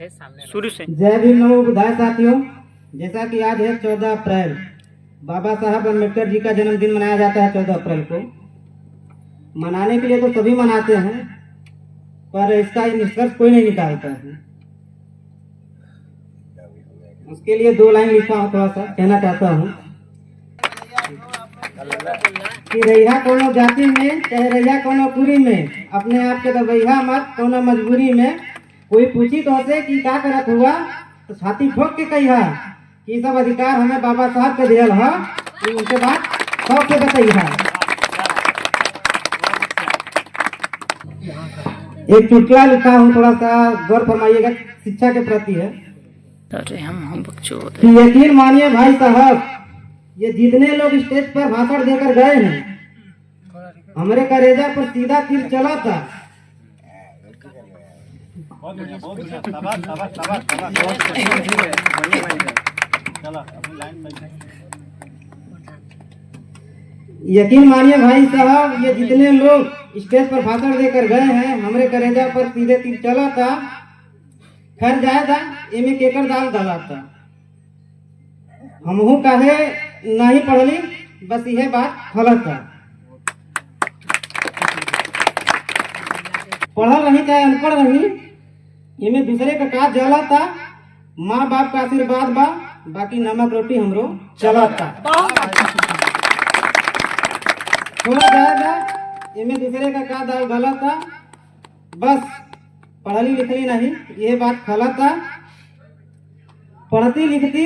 थे सामने शुरू से। जय भीम नमो बुद्धाय साथियों, जैसा कि आज है 14 अप्रैल, बाबा साहब अम्बेडकर जी का जन्मदिन मनाया जाता है 14 अप्रैल को। मनाने के लिए तो सभी मनाते हैं, पर इसका निष्कर्ष कोई नहीं निकालता है। उसके लिए 2 लाइन लिखा हूँ, थोड़ा सा कहना चाहता हूँ कि रैया कोनो जाति में चाहे रैया कोनो कुरी में, अपने आप के दबैया मत कोनो मजबूरी में। कोई पूछी तो हसे कि का करत हुआ, तो छाती ठोक के कहिया कि सब अधिकार हमें बाबा साहब के दियल है, उनके बाद सब से बतैया। एक चुटकुला लिखा हूँ, थोड़ा सा गौर फरमाइएगा, शिक्षा के प्रति है। अरे हम कि यकीन मानिए भाई साहब, ये जितने लोग स्टेज पर भाषण देकर गए हैं, हमारे करेजा पर सीधा तीर चला था। यकीन मानिए भाई साहब, ये जितने लोग स्टेज पर भाषण देकर गए हैं, हमारे करेजा पर सीधे तीर चला था। खैर जाए था, इमे केकर दाल डाला था। हमहू कहे नहीं पढ़ली, बस यह बात गलत था। पढ़ल रही चाहे अनपढ़ रही, इमे दूसरे का काज जला था। माँ बाप का आशीर्वाद बा, बाकी नमक रोटी हमरो चला था। थोड़ा जाएगा, इमे दूसरे का काज दाल गलत था। बस पढ़ली लिखली नहीं, यह बात गलत था। पढ़ती लिखती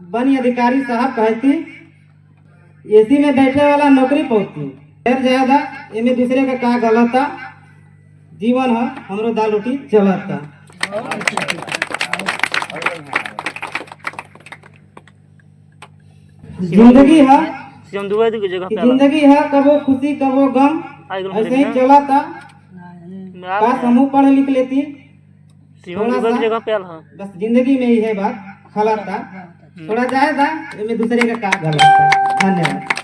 बनी अधिकारी साहब कहती, एसी में बैठे वाला नौकरी पहुंचती। फिर ज्यादा इनमें दूसरे का का गलत था। जीवन है हमरो दाल रोटी चलता। जिंदगी है जिंदगी है, कबो खुशी कबो गम, ऐसे ही चला था। का समूह पढ़ लिख लेती, थोड़ा सा बस जिंदगी में ही है बात गलत था। थोड़ा जाएगा, इनमें दूसरे का गलत था। धन्यवाद।